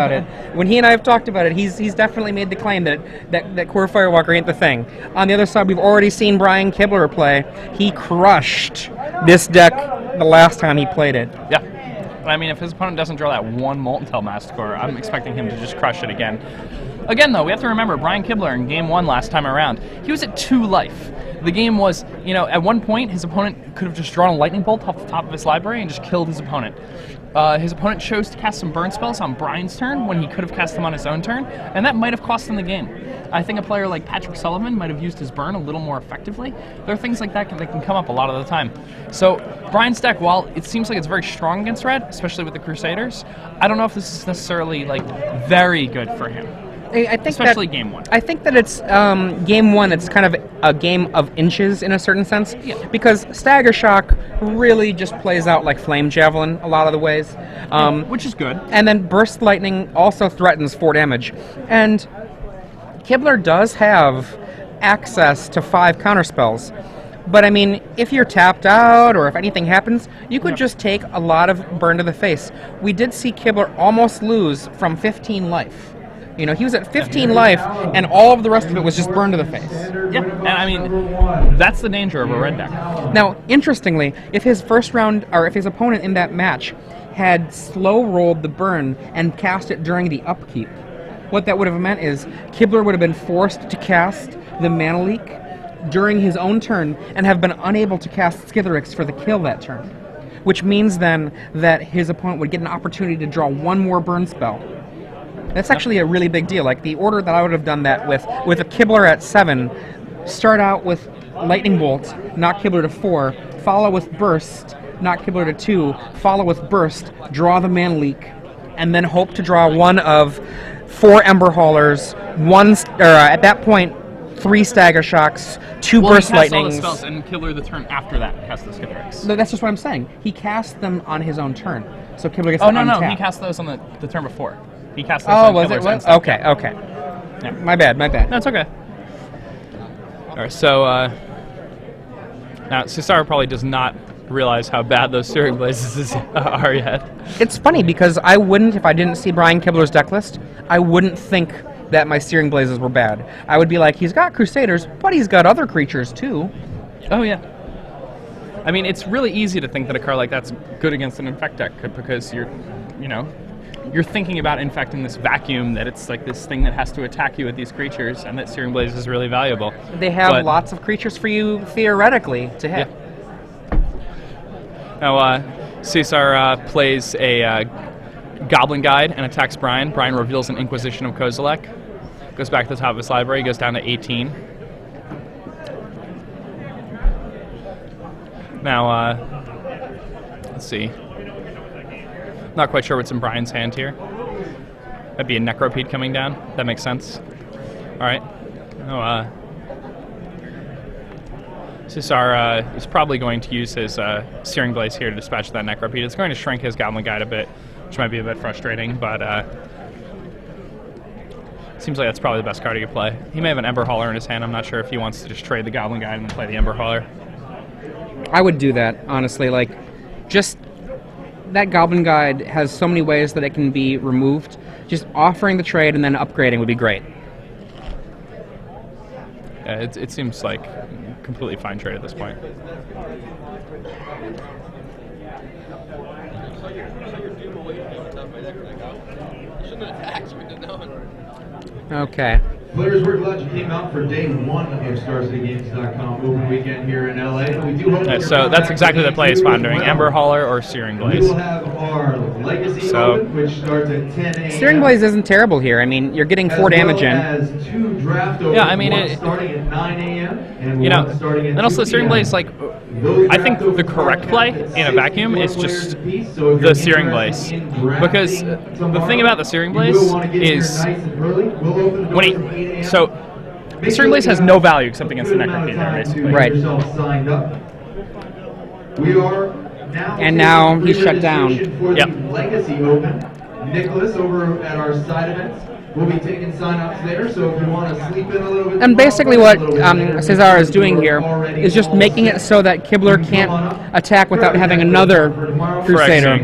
about it, when he and I have talked about it, he's definitely made the claim that Core Firewalker ain't the thing. On the other side, we've already seen Brian Kibler play. He crushed this deck the last time he played it. Yeah. I mean, if his opponent doesn't draw that one Molten Tail Masticore, I'm expecting him to just crush it again. Again, though, we have to remember, Brian Kibler in Game 1 last time around, he was at 2 life. The game was, at one point, his opponent could have just drawn a Lightning Bolt off the top of his library and just killed his opponent. His opponent chose to cast some burn spells on Brian's turn when he could have cast them on his own turn, and that might have cost him the game. I think a player like Patrick Sullivan might have used his burn a little more effectively. There are things like that that can come up a lot of the time. So Brian's deck, while it seems like it's very strong against red, especially with the Crusaders, I don't know if this is necessarily very good for him. I think especially Game 1. I think that it's Game 1. It's kind of a game of inches in a certain sense, because Stagger Shock really just plays out like Flame Javelin a lot of the ways, which is good. And then Burst Lightning also threatens 4 damage, and Kibler does have access to 5 counterspells. But I mean, if you're tapped out or if anything happens, you could just take a lot of burn to the face. We did see Kibler almost lose from 15 life. He was at 15 life, and all of the rest of it was just burned to the face. Yeah, and I mean, that's the danger of a red deck. Now, interestingly, if his opponent in that match had slow rolled the burn and cast it during the upkeep, what that would have meant is Kibler would have been forced to cast the Mana Leak during his own turn and have been unable to cast Skitherix for the kill that turn, which means then that his opponent would get an opportunity to draw 1 more burn spell. That's actually a really big deal. Like, the order that I would have done that with a Kibler at 7, start out with Lightning Bolt, knock Kibler to 4, follow with Burst, knock Kibler to 2, follow with Burst, draw the Mana Leak, and then hope to draw 1 of 4 Ember Haulers, at that point, 3 Stagger Shocks, 2 Burst Lightnings. He cast all the spells, and Kibler the turn after that cast the Skitherix. No, that's just what I'm saying. He cast them on his own turn, so Kibler gets to untap. No, he cast those on the turn before. He cast those on Kibler's end step. Okay. Yeah. My bad. That's okay. All right, so now Cesar probably does not realize how bad those Searing Blazes are yet. It's funny because I wouldn't, if I didn't see Brian Kibler's deck list, I wouldn't think that my Searing Blazes were bad. I would be like, he's got Crusaders, but he's got other creatures too. Oh yeah. I mean, it's really easy to think that a card like that's good against an Infect deck because you're thinking about Infect in this vacuum, that it's like this thing that has to attack you with these creatures, and that Searing Blaze is really valuable. They have lots of creatures for you, theoretically, to hit. Yeah. Now, Cesar plays a Goblin Guide and attacks Brian. Brian reveals an Inquisition of Kozilek. Goes back to the top of his library, goes down to 18. Now, let's see. Not quite sure what's in Brian's hand here. That'd be a Necropede coming down. That makes sense. All right. Cesar is probably going to use his Searing Blaze here to dispatch that Necropede. It's going to shrink his Goblin Guide a bit, which might be a bit frustrating, but seems like that's probably the best card he could play. He may have an Ember Hauler in his hand. I'm not sure if he wants to just trade the Goblin Guide and then play the Ember Hauler. I would do that, honestly. Just that Goblin Guide has so many ways that it can be removed. Just offering the trade and then upgrading would be great. Yeah, it seems like a completely fine trade at this point. Okay. Players, we're glad you came out for day 1 of StarCityGames.com Open Weekend here in LA. We do hope so that's exactly the play he's pondering: Ember Hauler or Searing Blaze. We will have our Legacy Open, which starts at 10 a.m. Searing Blaze isn't terrible here. I mean, you're getting 4 damage in. As 2 draft ovens, yeah, I mean, one starting at 9 a.m. and one starting at and also 2 Searing Blaze, I think the correct play in a vacuum is just the Searing Blaze, because the thing about the Searing Blaze is the Searing Blaze has no value except against the Necropede there, basically. Right. And now he's shut down. Yep. Legacy Open. Nicholas over at our side events will be taking sign-ups there, so if you want to sleep in a little bit. And basically what Cesar is doing here is just making it so that Kibler can't attack without having another Crusader.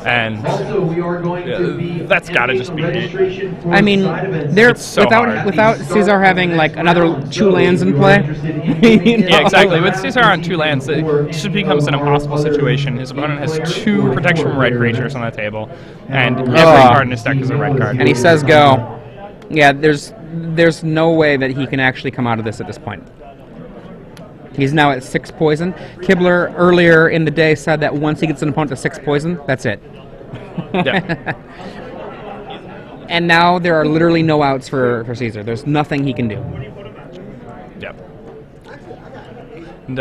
And Also, we are going to be that's got to just be registration for I mean, side events. they're It's so hard. without Cesar having like another 2 lands in play. You know? Yeah, exactly. With Cesar on 2 lands, it just becomes an impossible situation. His opponent has 2 protection from red creatures on the table, and every card in his deck is a red card. And he says go. Yeah, there's no way that he can actually come out of this at this point. He's now at 6 poison. Kibler earlier in the day said that once he gets an opponent to 6 poison, that's it. Yeah. And now there are literally no outs for Cesar. There's nothing he can do. Yep. And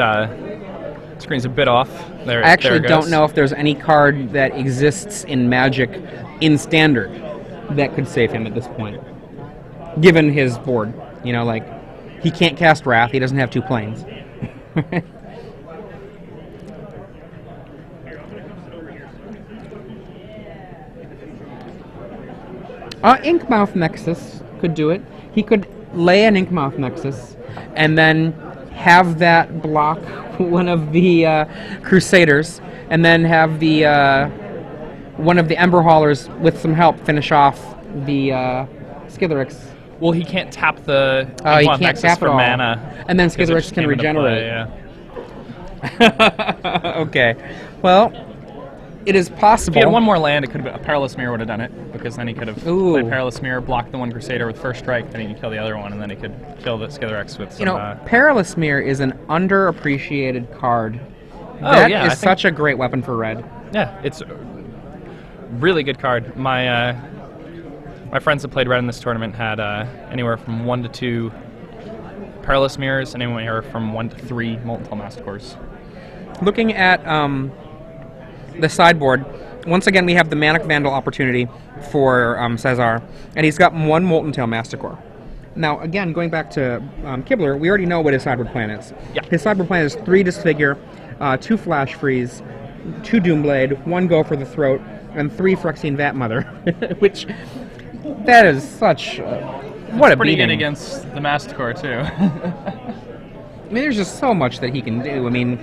screen's a bit off. There, I actually there it don't goes. know if there's any card that exists in Magic in Standard that could save him at this point, given his board. You know, like, he can't cast Wrath. He doesn't have 2 planes. Inkmouth Nexus could do it. He could lay an Inkmouth Nexus and then have that block one of the Crusaders, and then have the one of the Ember Haulers with some help finish off the Skitherix. Well, he can't tap the He Inkmoth can't Nexus tap for it all. mana. And then because it Skitherix just can came into regenerate. play, yeah. Okay. Well, it is possible. If he had one more land, it could have, a Perilous Mirror would have done it, because then he could have Ooh. played Perilous Mirror, blocked the one Crusader with first strike, then he could kill the other one, and then he could kill the Skitherix with some... You know, Perilous Mirror is an underappreciated card. Oh, That yeah, is I think- such a great weapon for red. Yeah, it's a really good card. My friends that played red in this tournament had anywhere from 1 to 2 Perilous Mirrors, and anywhere from 1 to 3 Molten Tail Masticores. Looking at the sideboard, once again we have the Manic Vandal opportunity for Cesar, and he's got 1 Molten Tail Masticore. Now, again, going back to Kibler, we already know what his sideboard plan is. Yeah. His sideboard plan is 3 Disfigure, 2 Flash Freeze, 2 Doomblade, 1 Go for the Throat, and 3 Phyrexian Vat Mother, which, that is such... what a Pretty beating. good against the Masticore, too. I mean, there's just so much that he can do. I mean,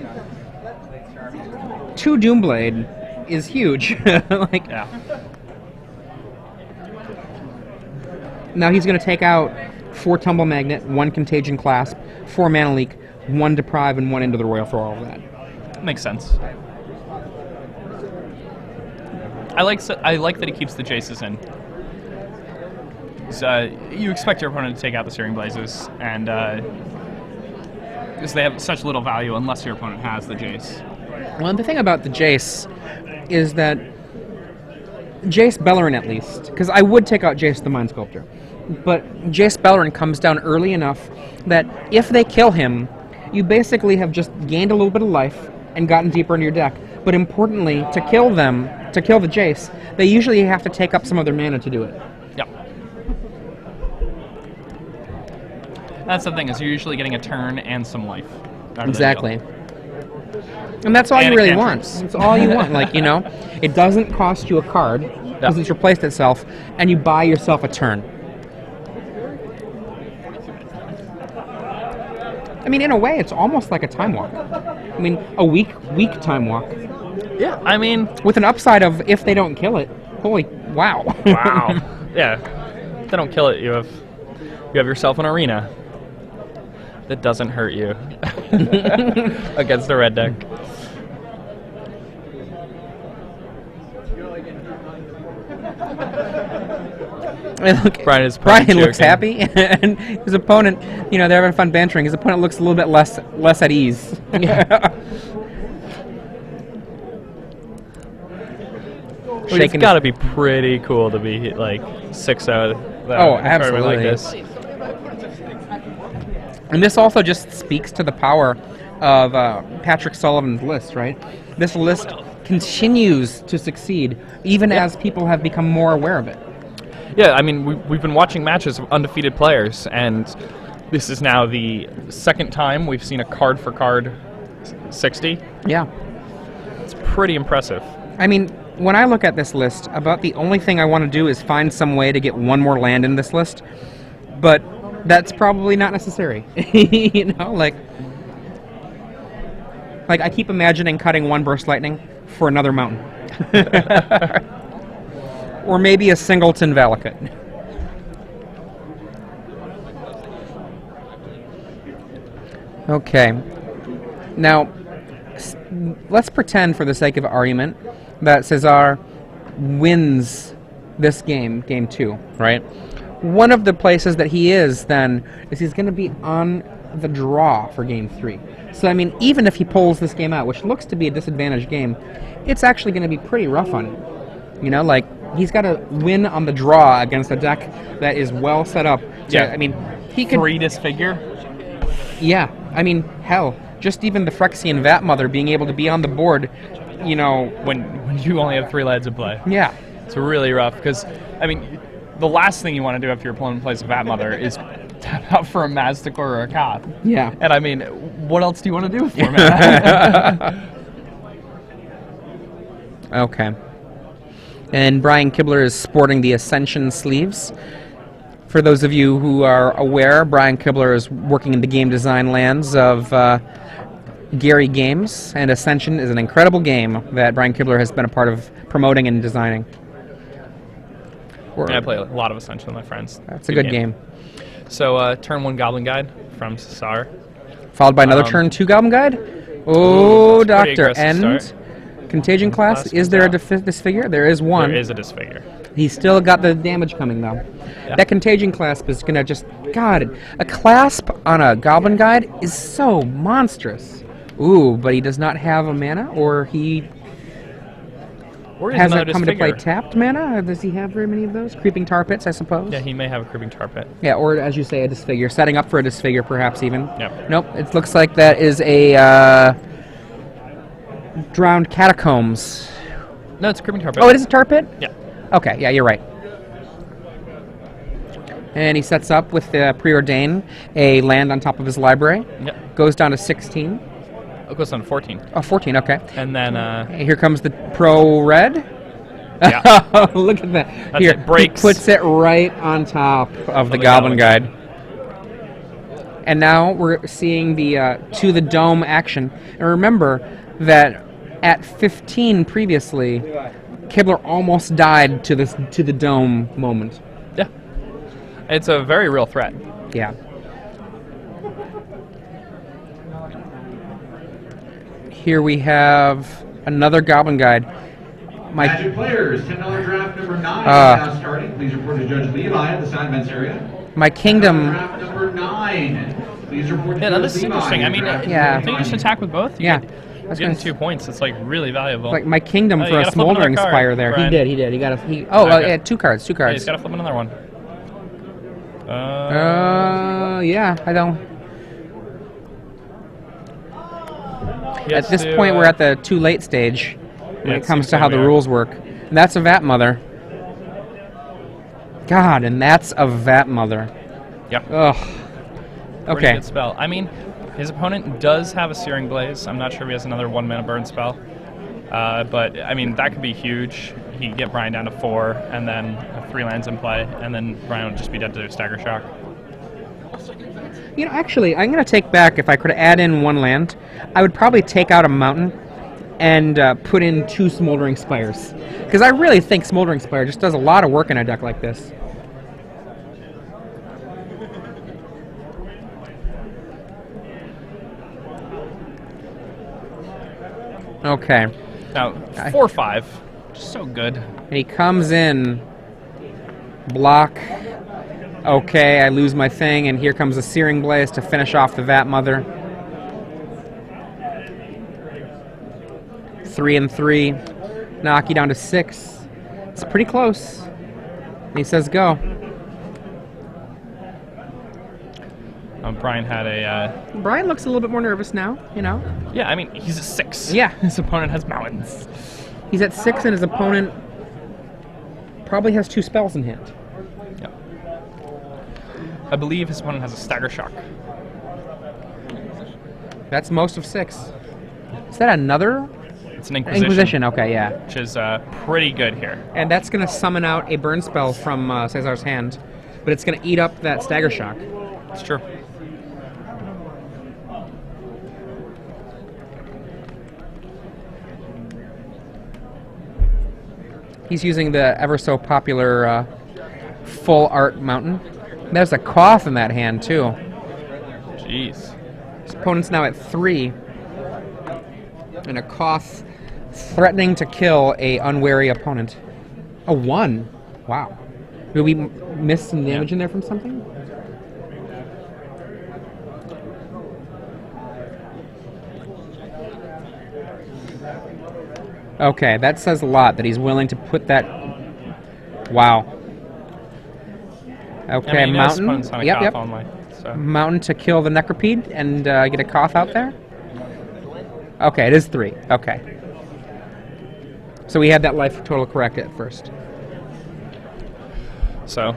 2 Doomblade is huge. Like, Yeah. now he's going to take out 4 Tumble Magnet, 1 Contagion Clasp, 4 Mana Leak, 1 Deprive, and 1 Into the Royal for all of that. Makes sense. I like that he keeps the Jaces in. You expect your opponent to take out the Searing Blazes, and because they have such little value unless your opponent has the Jace. Well, and the thing about the Jace is that Jace Bellerin, at least, because I would take out Jace the Mind Sculptor, but Jace Bellerin comes down early enough that if they kill him, you basically have just gained a little bit of life and gotten deeper into your deck. But importantly, to kill the Jace, they usually have to take up some of their mana to do it. Yep. That's the thing, is you're usually getting a turn and some life. out of the Exactly. deal. And that's all And you a really cantrip. want. It's all you want. Like, you know, it doesn't cost you a card because it's replaced itself, and you buy yourself a turn. I mean, in a way, it's almost like a time walk. I mean, a weak time walk. Yeah, I mean... With an upside of if they don't kill it. Holy wow. Wow. Yeah. If they don't kill it, you have yourself an arena that doesn't hurt you against a red deck. And look, Brian is Brian probably looks joking. happy, and his opponent, you know, they're having fun bantering. His opponent looks a little bit less at ease. It's got to be pretty cool to be like 6-0. Oh, in a tournament like absolutely. this. And this also just speaks to the power of Patrick Sullivan's list, right? This list continues to succeed, even as people have become more aware of it. Yeah, I mean, we've been watching matches of undefeated players, and this is now the second time we've seen a card-for-card 60. Yeah. It's pretty impressive. I mean, when I look at this list, about the only thing I want to do is find some way to get one more land in this list, but that's probably not necessary. You know, like I keep imagining cutting one Burst Lightning for another mountain. Or maybe a singleton Valakut. Okay. Now, let's pretend, for the sake of argument, that Cesar wins this game, game 2, right? One of the places that he is, then, is he's going to be on the draw for game 3. So, I mean, even if he pulls this game out, which looks to be a disadvantaged game, it's actually going to be pretty rough on him. You know, like, he's got to win on the draw against a deck that is well set up. I mean, he could... 3 disfigure? Yeah. I mean, hell, just even the Phyrexian Vat Mother being able to be on the board, you know... When you only have 3 lands in play. Yeah. It's really rough, because, I mean, the last thing you want to do if your opponent plays a Vat Mother is tap out for a Masticore or a Koth. Yeah. And, I mean, what else do you want to do with 4 mana? Okay. And Brian Kibler is sporting the Ascension sleeves. For those of you who are aware, Brian Kibler is working in the game design lands of Gary Games, and Ascension is an incredible game that Brian Kibler has been a part of promoting and designing. I play a lot of Ascension with my friends. That's a good game. So, turn 1 Goblin Guide from Cesar. Followed by another turn 2 Goblin Guide. Oh, Doctor. And start. Contagion class. Is there a disfigure? There is one. There is a disfigure. He's still got the damage coming, though. Yeah. That Contagion clasp is going to just... God, a clasp on a Goblin Guide is so monstrous. Ooh, but he does not have a mana, or he... hasn't come to play tapped mana? Does he have very many of those? Creeping Tar Pits, I suppose? Yeah, he may have a Creeping Tar Pit. Yeah, or as you say, a Disfigure. Setting up for a Disfigure, perhaps, even. Yep. Nope, it looks like that is a Drowned Catacombs. No, it's a Creeping Tar Pit. Oh, it is a Tar Pit? Yeah. Okay, yeah, you're right. And he sets up with Preordain, a land on top of his library. Yep. Goes down to 16. It goes down to 14. Oh, 14, okay. And then... here comes the Pro Red. Yeah. Look at that. That's Here, it, breaks. he puts it right on top of the Goblin Guide. And now we're seeing the To the Dome action. And remember that at 15 previously, Kibler almost died to the Dome moment. Yeah. It's a very real threat. Yeah. Here we have another Goblin Guide. Magic players, $10 draft number 9 is now starting. Please report to Judge Levi at the side events area. My Kingdom... Draft number 9. Please report to Yeah, Judge this is Levi. interesting. I mean, Yeah. can you just attack with both? Yeah. Getting 2 points. It's like really valuable. Like my Kingdom Oh, for you a gotta flip another Smoldering card, Spire there. Brian. He did. He got a... Okay. yeah, 2 cards. 2 Yeah, cards. he's got to flip another one. Yeah, I don't... He At has this to, point, we're at the too late stage when yeah, it comes seems to how like the we are. rules work. And that's a Vat Mother. God, and that's a Vat Mother. Yep. Ugh. Pretty Okay. good spell. I mean, his opponent does have a Searing Blaze. I'm not sure if he has another 1-mana burn spell. But, I mean, that could be huge. He could get Brian down to 4, and then 3 lands in play, and then Brian would just be dead to Stagger Shock. You know, actually, I'm going to take back, if I could add in 1 land, I would probably take out a mountain and put in 2 Smoldering Spires. Because I really think Smoldering Spire just does a lot of work in a deck like this. Okay. Now, 4/5, just so good. And he comes in, block. Okay, I lose my thing, and here comes a Searing Blaze to finish off the Vat Mother. 3 and 3, knock you down to 6. It's pretty close. And he says go. Brian had a... Brian looks a little bit more nervous now, you know. yeah, I mean, he's at 6. Yeah. His opponent has mountains. He's at 6, and his opponent probably has 2 spells in hand. Yep. I believe his opponent has a Stagger Shock. That's most of 6. Is that another? It's an Inquisition. Inquisition, okay, yeah. Which is pretty good here. And that's going to summon out a burn spell from Cesar's hand, but it's going to eat up that Stagger Shock. It's true. He's using the ever so popular full art mountain. There's a Koth in that hand too. Jeez. His opponent's now at 3. And a Koth threatening to kill a unwary opponent. A 1. Wow. Did we miss some damage in there from something? Okay, that says a lot that he's willing to put that. Wow. Okay, I mean, mountain. Yep. Only, so. Mountain to kill the Necropede and get a Koth out there. Okay, it is 3. Okay. So we had that life total correct at first. So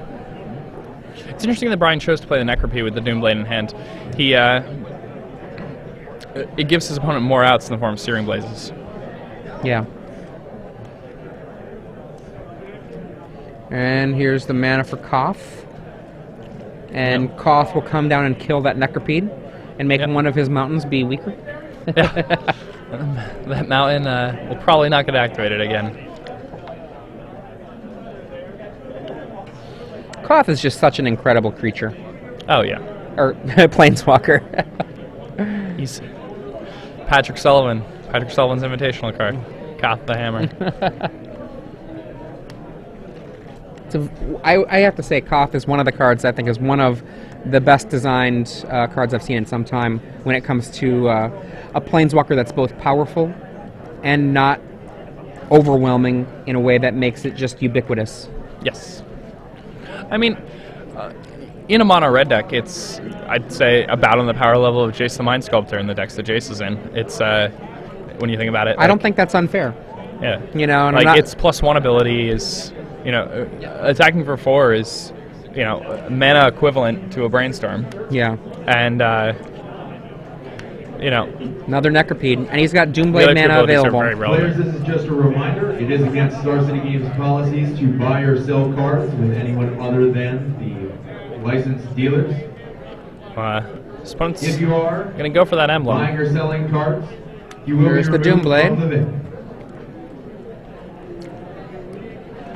it's interesting that Brian chose to play the Necropede with the Doomblade in hand. He it gives his opponent more outs in the form of Searing Blazes. Yeah. And here's the mana for Koth. And Koth will come down and kill that Necropede and make one of his mountains be weaker. That mountain will probably not get activated again. Koth is just such an incredible creature. Oh, yeah. Or Planeswalker. He's Patrick Sullivan. Patrick Sullivan's invitational card. Koth the Hammer. So I have to say Koth is one of the cards I think is one of the best designed cards I've seen in some time when it comes to a Planeswalker that's both powerful and not overwhelming in a way that makes it just ubiquitous. Yes. I mean, in a mono red deck, it's, I'd say, about on the power level of Jace the Mind Sculptor in the decks that Jace is in. It's, when you think about it. I don't think that's unfair. Yeah. You know, and like, its +1 ability is, you know, attacking for 4 is, you know, mana equivalent to a Brainstorm. Yeah. And, you know. Another Necropede, and he's got Doomblade mana available. Players, this is just a reminder. It is against Star City Games policies to buy or sell cards with anyone other than the licensed dealers. Opponent's if you are going to go for that emblem. Buying or selling cards, you will There's be the removed Doomblade. from the event.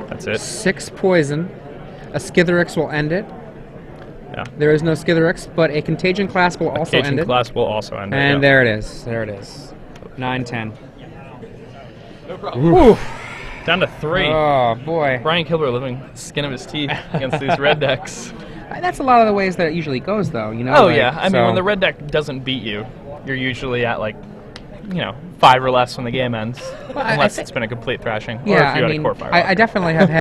That's it. 6 poison. A Skithiryx will end it. Yeah. There is no Skithiryx, but a Contagion Clasp will also end it. Contagion Clasp will also end it. And yeah. there it is. There it is. 9-10. Whew. Down to 3. Oh, boy. Brian Kibler living skin of his teeth against these red decks. That's a lot of the ways that it usually goes, though. You know. Oh, like, yeah. I mean, when the red deck doesn't beat you, you're usually at, like, you know, 5 or less when the game ends. Well, unless it's been a complete thrashing. Yeah, or if you I had mean, a core fire. I definitely have had